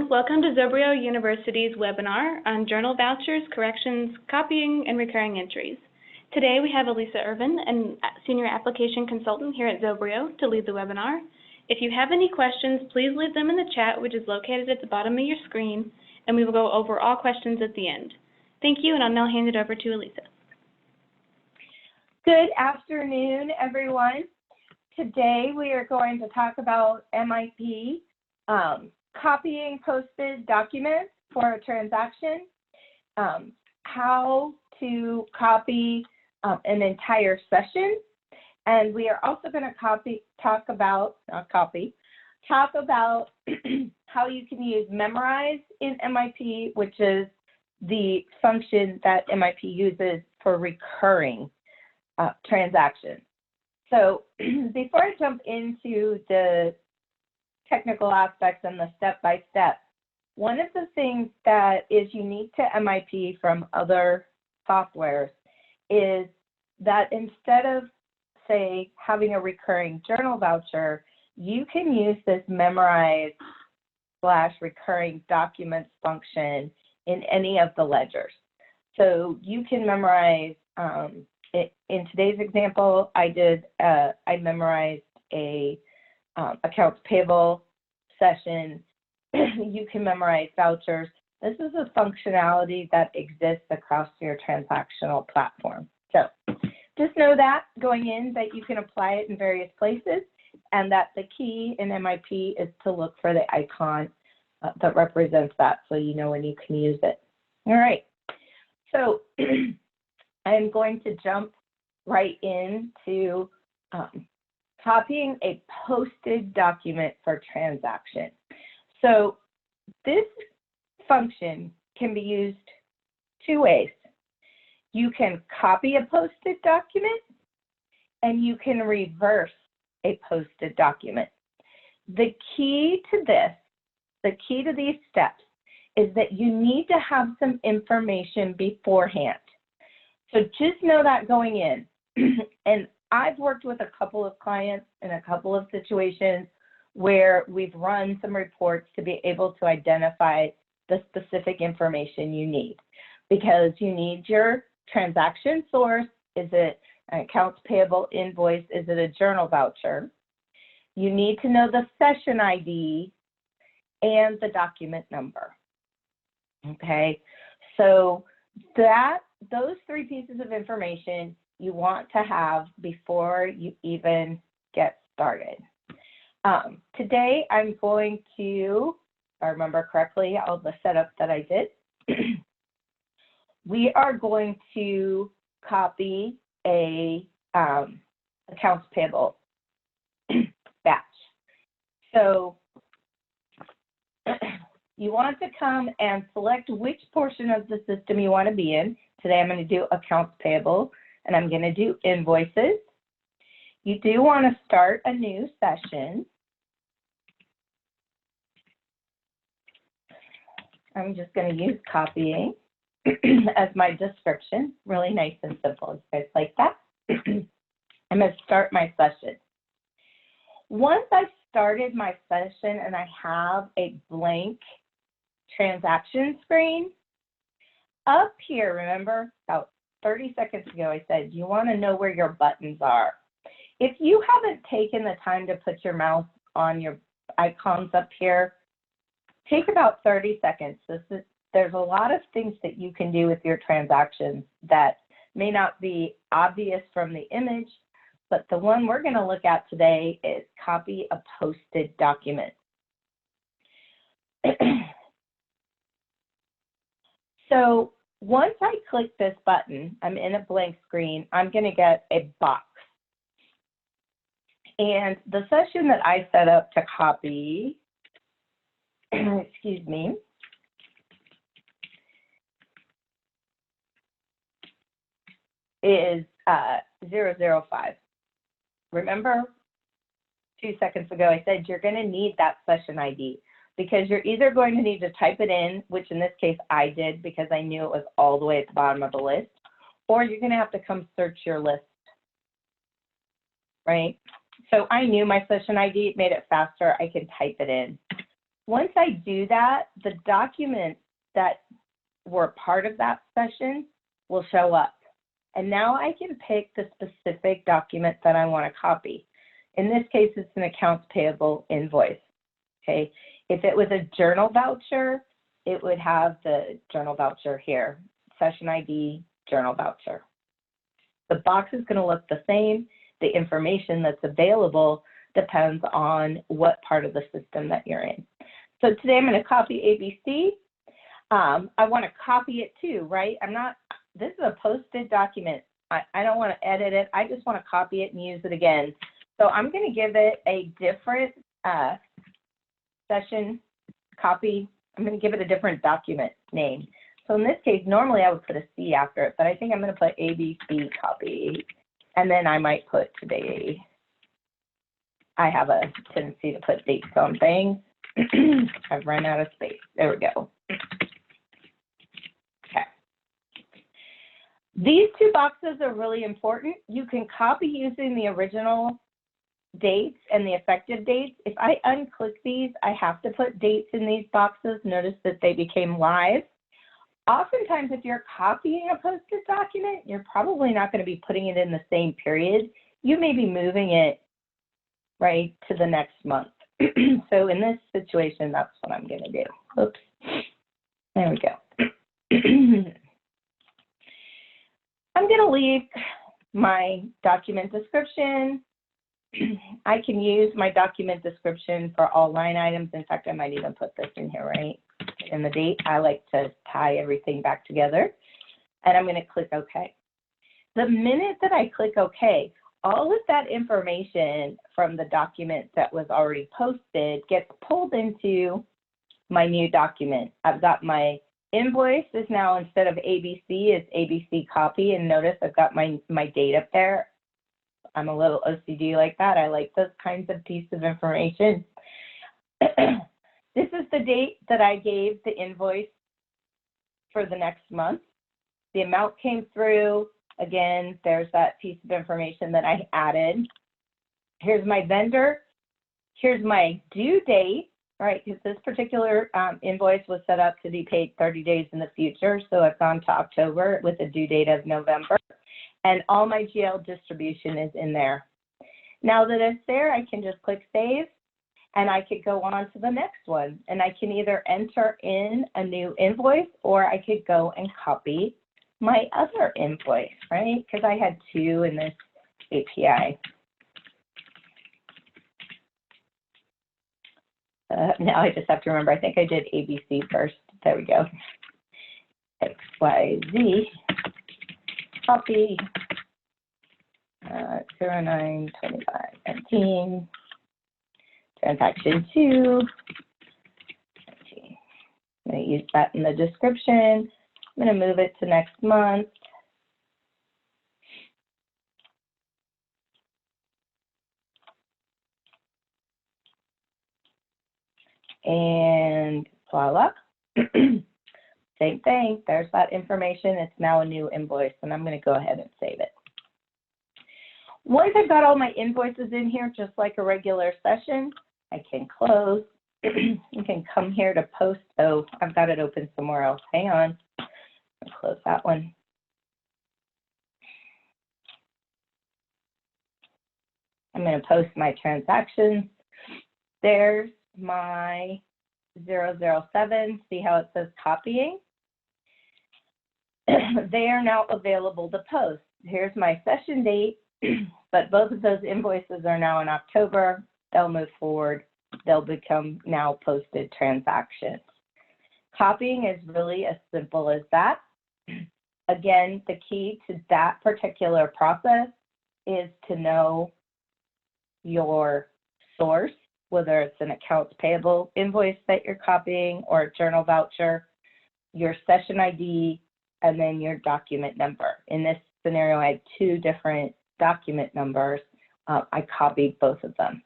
everyone. Welcome to Zobrio University's webinar on journal vouchers, corrections, copying, and recurring entries. Today we have Elisa Irvin, a Senior Application Consultant here at Zobrio, to lead the webinar. If you have any questions, please leave them in the chat, which is located at the bottom of your screen, and we will go over all questions at the end. Thank you, and I'll now hand it over to Elisa. Good afternoon, everyone. Today we are going to talk about MIP, copying posted documents for a transaction, how to copy an entire session, and we are also going to talk about how you can use Memorize in MIP, which is the function that MIP uses for recurring transactions. So before I jump into the technical aspects and the step-by-step, one of the things that is unique to MIP from other softwares is that instead of, say, having a recurring journal voucher, you can use this memorize/recurring documents function in any of the ledgers. So you can memorize, in today's example, I memorized a accounts payable session. You can memorize vouchers. This is a functionality that exists across your transactional platform. So just know that going in that you can apply it in various places, and that the key in MIP is to look for the icon that represents that so you know when you can use it. All right. So I'm going to jump right into copying a posted document for transaction. So this function can be used two ways. You can copy a posted document, and you can reverse a posted document. The key to these steps is that you need to have some information beforehand. So just know that going in. And I've worked with a couple of clients in a couple of situations where we've run some reports to be able to identify the specific information you need, because you need your transaction source. Is it an accounts payable invoice? Is it a journal voucher? You need to know the session ID and the document number. Okay, so those three pieces of information you want to have before you even get started. Today I'm going to, if I remember correctly, all the setup that I did, we are going to copy a accounts payable batch. So you want to come and select which portion of the system you want to be in. Today I'm going to do accounts payable, and I'm going to do invoices. You do want to start a new session. I'm just going to use copying as my description. Really nice and simple. You guys like that? I'm going to start my session. Once I've started my session and I have a blank transaction screen, up here, remember, about 30 seconds ago, I said you want to know where your buttons are. If you haven't taken the time to put your mouse on your icons up here, take about 30 seconds. There's a lot of things that you can do with your transactions that may not be obvious from the image, but the one we're going to look at today is copy a posted document. So once I click this button, I'm in a blank screen, I'm going to get a box. And the session that I set up to copy, excuse me, is 005. Remember 2 seconds ago I said you're going to need that session ID, because you're either going to need to type it in, which in this case I did because I knew it was all the way at the bottom of the list, or you're going to have to come search your list, right? So I knew my session ID, it made it faster. I can type it in. Once I do that, the documents that were part of that session will show up. And now I can pick the specific document that I want to copy. In this case, it's an accounts payable invoice, okay? If it was a journal voucher, it would have the journal voucher here, session ID, journal voucher. The box is going to look the same. The information that's available depends on what part of the system that you're in. So today I'm going to copy ABC. I want to copy it too, right? This is a posted document. I don't want to edit it. I just want to copy it and use it again. So I'm going to give it a different session copy. I'm going to give it a different document name. So in this case, normally I would put a C after it, but I think I'm going to put ABC copy. And then I might put today. I have a tendency to put dates on things. I've run out of space. There we go. Okay. These two boxes are really important. You can copy using the original dates and the effective dates. If I unclick these, I have to put dates in these boxes. Notice that they became live. Oftentimes, if you're copying a posted document, you're probably not going to be putting it in the same period. You may be moving it right to the next month. So in this situation, that's what I'm going to do. Oops. There we go. I'm going to leave my document description. I can use my document description for all line items. In fact, I might even put this in here, right? In the date, I like to tie everything back together. And I'm going to click OK. The minute that I click OK, all of that information from the document that was already posted gets pulled into my new document. I've got my invoice is now, instead of ABC, it's ABC copy. And notice I've got my date up there. I'm a little OCD like that. I like those kinds of pieces of information. This is the date that I gave the invoice for the next month. The amount came through. Again, there's that piece of information that I added. Here's my vendor. Here's my due date, right? Because this particular invoice was set up to be paid 30 days in the future. So I've gone to October with a due date of November. And all my GL distribution is in there. Now that it's there, I can just click Save. And I could go on to the next one. And I can either enter in a new invoice, or I could go and copy my other invoice, right? Because I had two in this API. Now I just have to remember, I think I did ABC first. There we go. XYZ, copy, 09/25/19. Transaction 2. I'm going to use that in the description. I'm going to move it to next month. And voila. Same thing. There's that information. It's now a new invoice, and I'm going to go ahead and save it. Once I've got all my invoices in here, just like a regular session, I can close. You can come here to post. Oh, I've got it open somewhere else. Hang on. I'll close that one. I'm going to post my transactions. There's my 007. See how it says copying? They are now available to post. Here's my session date, but both of those invoices are now in October. They'll move forward. They'll become now posted transactions. Copying is really as simple as that. Again, the key to that particular process is to know your source, whether it's an accounts payable invoice that you're copying or a journal voucher, your session ID, and then your document number. In this scenario, I had two different document numbers. I copied both of them.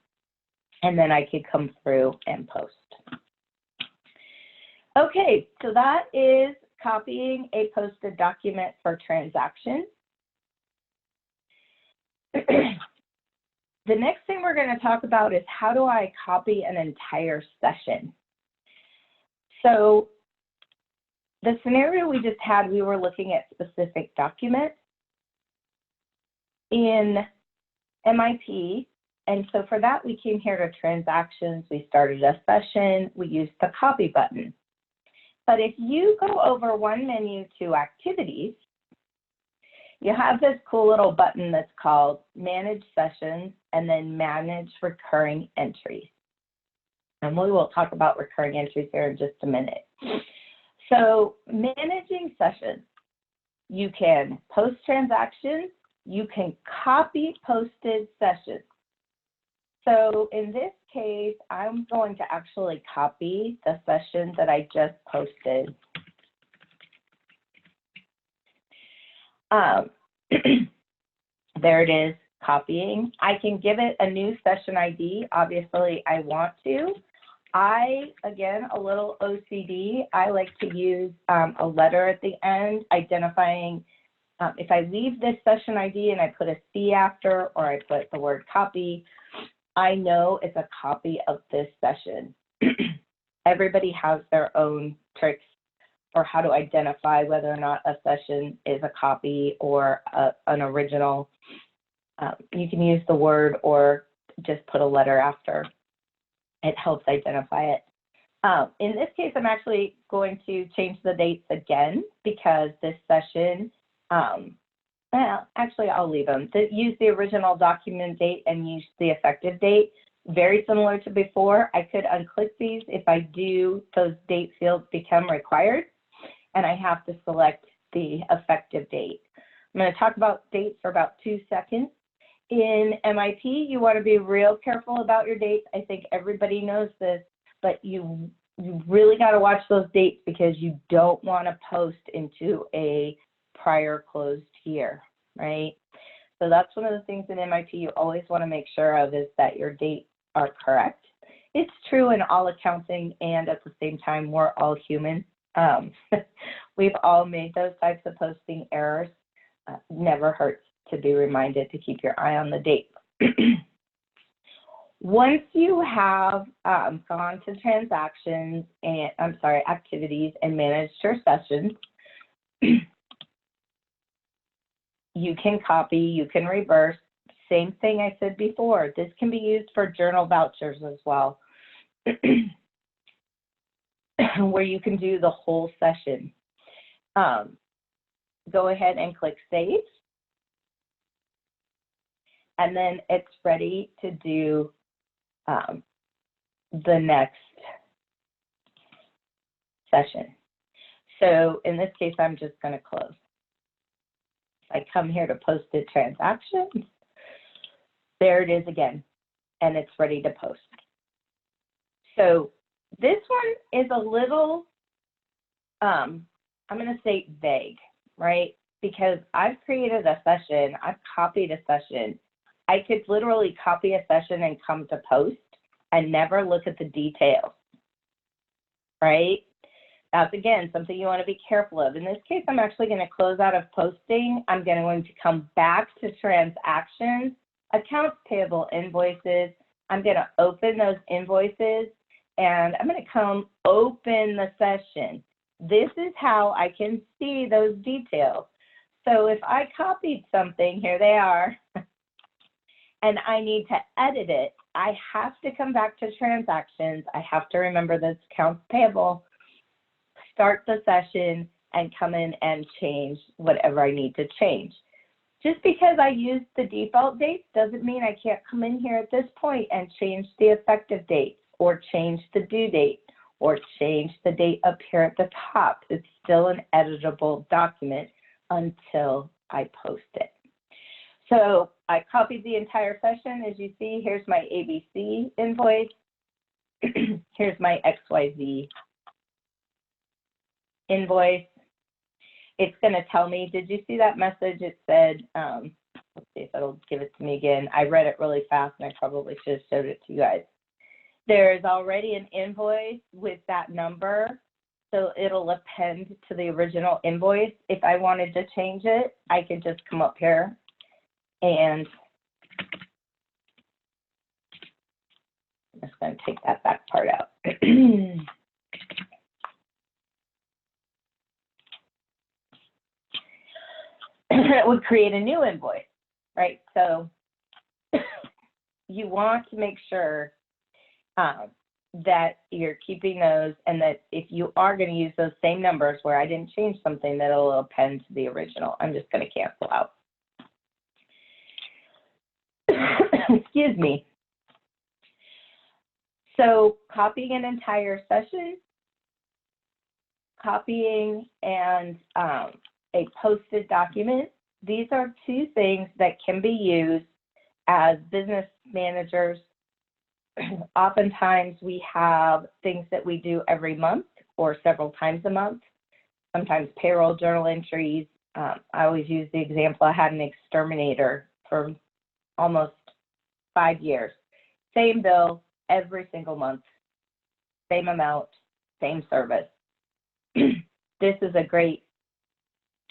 And then I could come through and post. Okay, so that is copying a posted document for transaction. The next thing we're going to talk about is how do I copy an entire session? So the scenario we just had, we were looking at specific documents in MIP. And so for that, we came here to transactions. We started a session. We used the copy button. But if you go over one menu to activities, you have this cool little button that's called Manage Sessions and then Manage Recurring Entries. And we will talk about recurring entries here in just a minute. So managing sessions, you can post transactions, you can copy posted sessions. So in this case, I'm going to actually copy the session that I just posted. There it is, copying. I can give it a new session ID. Obviously, I want to. Again, a little OCD, I like to use a letter at the end identifying if I leave this session ID and I put a C after, or I put the word copy, I know it's a copy of this session. Everybody has their own tricks for how to identify whether or not a session is a copy or an original. You can use the word or just put a letter after. It helps identify it. In this case, I'm actually going to change the dates again because this session, well, actually I'll leave them. Use the original document date and use the effective date. Very similar to before. I could unclick these. If I do, those date fields become required and I have to select the effective date. I'm going to talk about dates for about 2 seconds. In MIP, you want to be real careful about your dates. I think everybody knows this, but you really got to watch those dates because you don't want to post into a prior closed year, right? So that's one of the things in MIP you always want to make sure of is that your dates are correct. It's true in all accounting, and at the same time, we're all human. We've all made those types of posting errors. Never hurts to be reminded to keep your eye on the date. Once you have gone to transactions and, activities and managed your sessions, you can copy, you can reverse. Same thing I said before. This can be used for journal vouchers as well, where you can do the whole session. Go ahead and click Save. And then it's ready to do the next session. So in this case, I'm just going to close. I come here to posted transactions. There it is again, and it's ready to post. So this one is a little, I'm going to say vague, right? Because I've created a session, I've copied a session. I could literally copy a session and come to post and never look at the details, right? That's, again, something you want to be careful of. In this case, I'm actually going to close out of posting. I'm going to come back to transactions, accounts payable, invoices. I'm going to open those invoices, and I'm going to come open the session. This is how I can see those details. So if I copied something, here they are, and I need to edit it, I have to come back to transactions. I have to remember this accounts payable, start the session, and come in and change whatever I need to change. Just because I used the default dates doesn't mean I can't come in here at this point and change the effective date or change the due date or change the date up here at the top. It's still an editable document until I post it. So I copied the entire session. As you see, here's my ABC invoice. Here's my XYZ invoice. It's going to tell me, did you see that message? It said, let's see if it'll give it to me again. I read it really fast and I probably should have showed it to you guys. There's already an invoice with that number, so it'll append to the original invoice. If I wanted to change it, I could just come up here and I'm just going to take that back part out. it would create a new invoice, right? So you want to make sure that you're keeping those, and that if you are going to use those same numbers where I didn't change something, that it'll append to the original. I'm just going to cancel out. Excuse me. So copying an entire session, copying and a posted document, these are two things that can be used as business managers. Oftentimes we have things that we do every month or several times a month, sometimes payroll journal entries. I always use the example, I had an exterminator for almost 5 years. Same bill every single month, same amount, same service. This is a great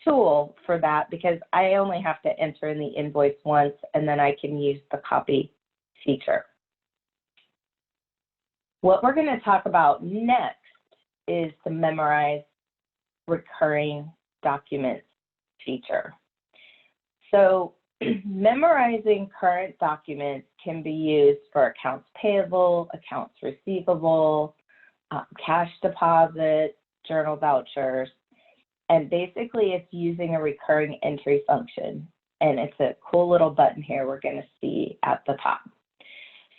tool for that because I only have to enter in the invoice once, and then I can use the copy feature. What we're going to talk about next is the memorize recurring documents feature. So memorizing current documents can be used for accounts payable, accounts receivable, cash deposit, journal vouchers, and basically it's using a recurring entry function. And it's a cool little button here we're going to see at the top.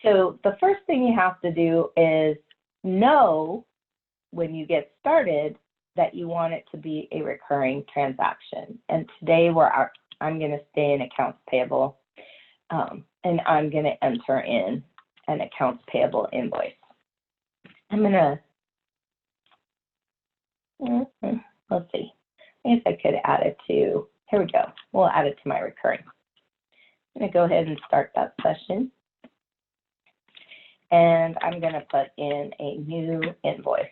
So the first thing you have to do is know when you get started that you want it to be a recurring transaction. And today I'm going to stay in accounts payable, and I'm going to enter in an accounts payable invoice. I'm going to, let's see, I guess I could add it to, here we go. We'll add it to my recurring. I'm going to go ahead and start that session. And I'm going to put in a new invoice.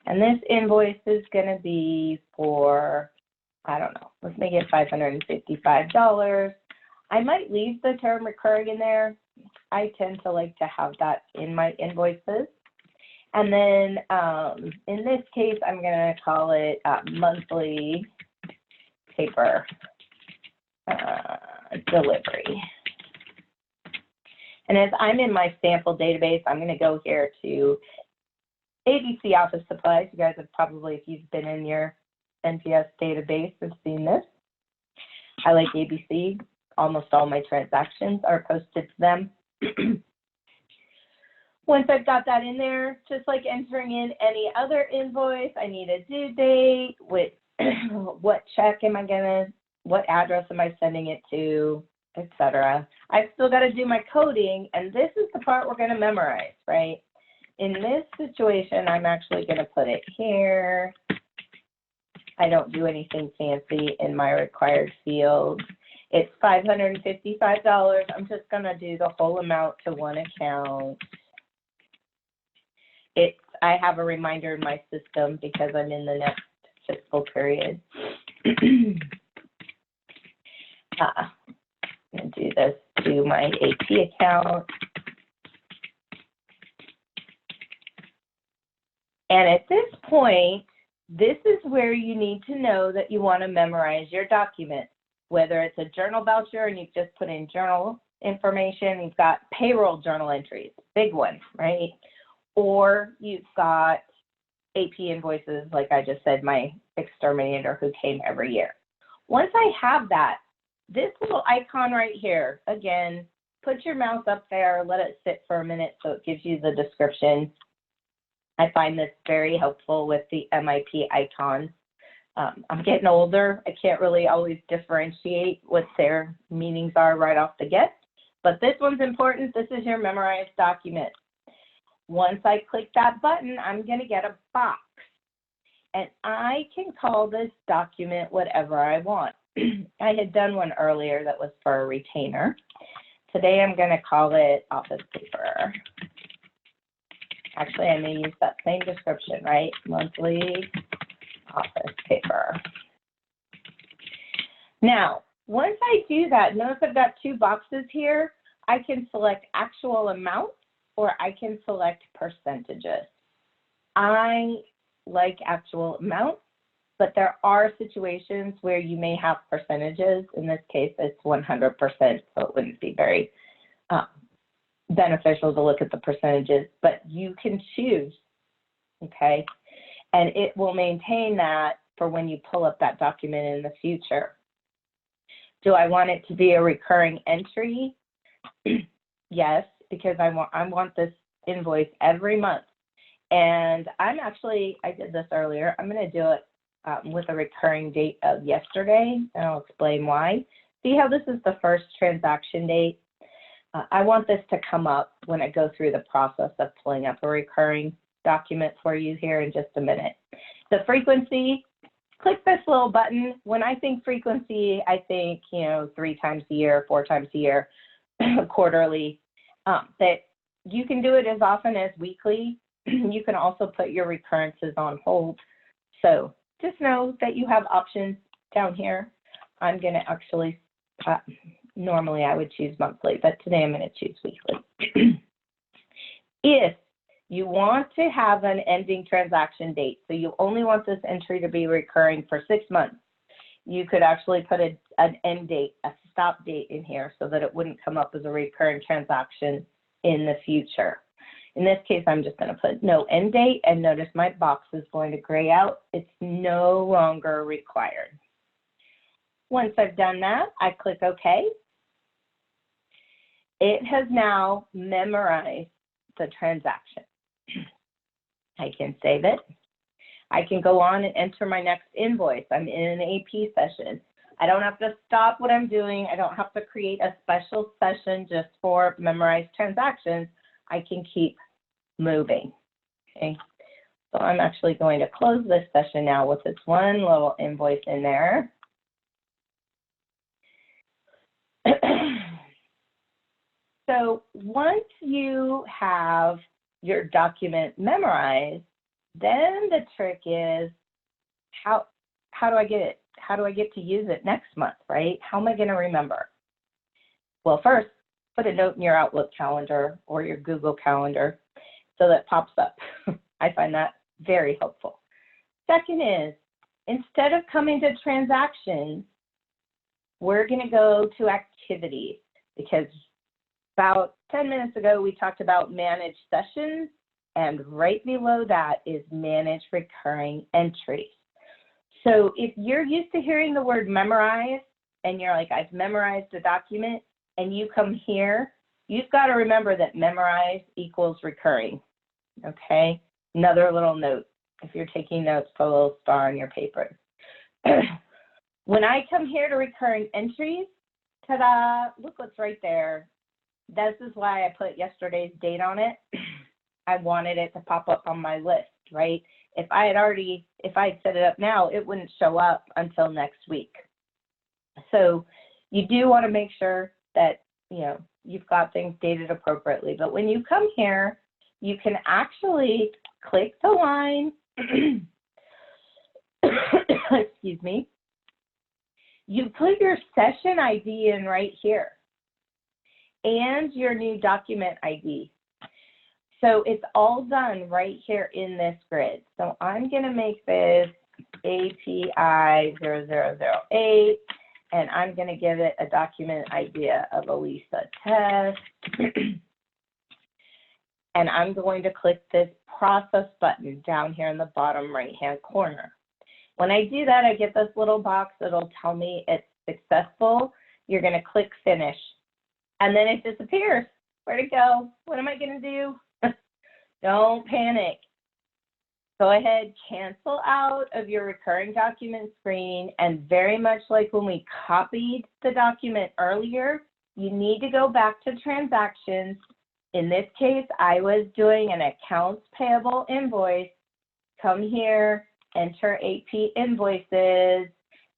And this invoice is going to be for, I don't know, let's make it $555. I might leave the term recurring in there. I tend to like to have that in my invoices. And then in this case, I'm going to call it monthly paper delivery. And as I'm in my sample database, I'm going to go here to ABC Office Supplies. You guys have probably, if you've been in your NPS database, have seen this. I like ABC. Almost all my transactions are posted to them. Once I've got that in there, just like entering in any other invoice, I need a due date, what check am I what address am I sending it to, etc. I've still got to do my coding, and this is the part we're going to memorize, right? In this situation, I'm actually going to put it here. I don't do anything fancy in my required field. It's $555. I'm just going to do the whole amount to one account. I have a reminder in my system because I'm in the next fiscal period. I'm going to do this to my AP account. And at this point, this is where you need to know that you want to memorize your document, whether it's a journal voucher and you've just put in journal information, you've got payroll journal entries, big one, right? Or you've got AP invoices, like I just said, my exterminator who came every year. Once I have that, this little icon right here, again, put your mouse up there, let it sit for a minute so it gives you the description. I find this very helpful with the MIP icons. I'm getting older. I can't really always differentiate what their meanings are right off the get, but this one's important. This is your memorized document. Once I click that button, I'm going to get a box, and I can call this document whatever I want. I had done one earlier that was for a retainer. Today I'm going to call it office paper. Actually, I may use that same description, right? Monthly office paper. Now, once I do that, notice I've got two boxes here. I can select actual amounts or I can select percentages. I like actual amounts but there are situations where you may have percentages. In this case, it's 100%, so it wouldn't be very beneficial to look at the percentages, but you can choose, okay? And it will maintain that for when you pull up that document in the future. Do I want it to be a recurring entry? Yes, because I want this invoice every month. And I did this earlier. I'm going to do it with a recurring date of yesterday, and I'll explain why. See how this is the first transaction date? I want this to come up when I go through the process of pulling up a recurring document for you here in just a minute. The frequency, click this little button. When I think frequency, I think, 3 times a year, 4 times a year, quarterly, that you can do it as often as weekly. You can also put your recurrences on hold. So just know that you have options down here. I'm going to actually, normally I would choose monthly, but today I'm going to choose weekly. If you want to have an ending transaction date, so you only want this entry to be recurring for 6 months, you could actually put an end date, a stop date in here so that it wouldn't come up as a recurring transaction in the future. In this case, I'm just going to put no end date, and notice my box is going to gray out. It's no longer required. Once I've done that, I click OK. It has now memorized the transaction. I can save it. I can go on and enter my next invoice. I'm in an AP session. I don't have to stop what I'm doing. I don't have to create a special session just for memorized transactions. I can keep moving, okay? So I'm actually going to close this session now with this one little invoice in there. So once you have your document memorized, then the trick is how do I get it? How do I get to use it next month, right? How am I going to remember? Well, first, put a note in your Outlook calendar or your Google Calendar so that pops up. I find that very helpful. Second is, instead of coming to transactions, we're going to go to activities, because about 10 minutes ago, we talked about manage sessions, and right below that is manage recurring entries. So if you're used to hearing the word memorize, and you're like, I've memorized a document, and you come here, you've got to remember that memorize equals recurring, okay? Another little note, if you're taking notes, put a little star on your paper. When I come here to recurring entries, ta-da, look what's right there. This is why I put yesterday's date on it. I wanted it to pop up on my list, right? If I had set it up now, it wouldn't show up until next week. So you do want to make sure that, you've got things dated appropriately. But when you come here, you can actually click the line, excuse me, you put your session ID in right here and your new document ID. So it's all done right here in this grid. So I'm going to make this API 0008, and I'm going to give it a document idea of Elisa test. And I'm going to click this process button down here in the bottom right-hand corner. When I do that, I get this little box that'll tell me it's successful. You're going to click finish, and then it disappears. Where'd it go? What am I going to do? Don't panic. Go ahead, cancel out of your recurring document screen, and very much like when we copied the document earlier, you need to go back to transactions. In this case, I was doing an accounts payable invoice. Come here, enter AP invoices,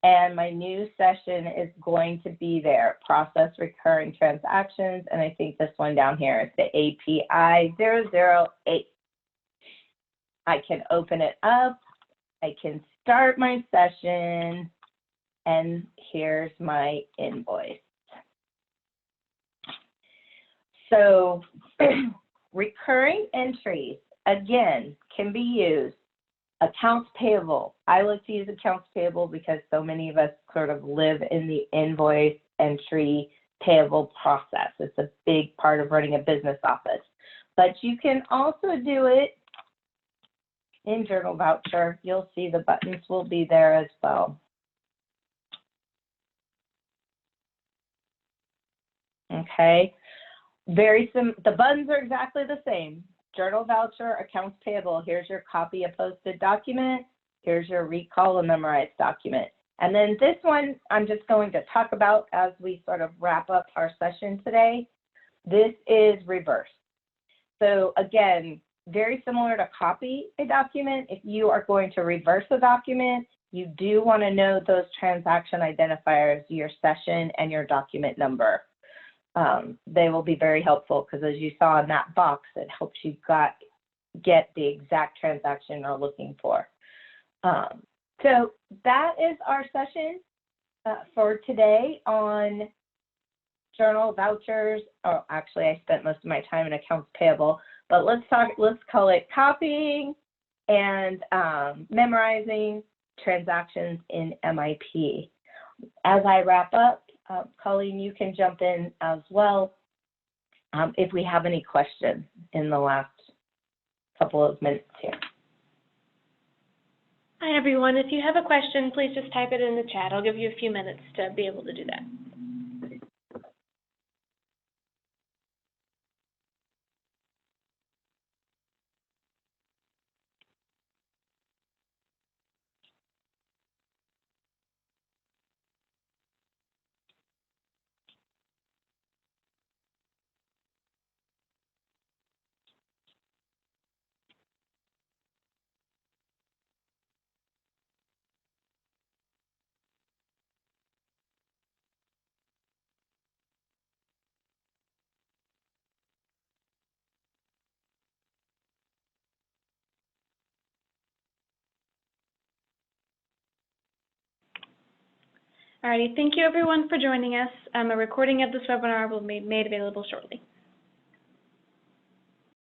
and my new session is going to be there, process recurring transactions, and I think this one down here is the API 008. I can open it up, I can start my session, and here's my invoice. So recurring entries, again, can be used Accounts payable. I like to use accounts payable because so many of us sort of live in the invoice entry payable process. It's a big part of running a business office. But you can also do it in Journal Voucher. You'll see the buttons will be there as well. Okay. The buttons are exactly the same. Journal Voucher, Accounts Payable. Here's your copy a posted document. Here's your recall a memorized document. And then this one I'm just going to talk about as we sort of wrap up our session today. This is reverse. So again, very similar to copy a document. If you are going to reverse a document, you do want to know those transaction identifiers, your session and your document number. They will be very helpful because as you saw in that box, it helps you get the exact transaction you're looking for. So that is our session for today on Journal Vouchers. Oh, actually, I spent most of my time in accounts payable, but let's call it copying and memorizing transactions in MIP. As I wrap up, Colleen, you can jump in as well if we have any questions in the last couple of minutes here. Hi, everyone. If you have a question, please just type it in the chat. I'll give you a few minutes to be able to do that. Alrighty, thank you everyone for joining us. A recording of this webinar will be made available shortly.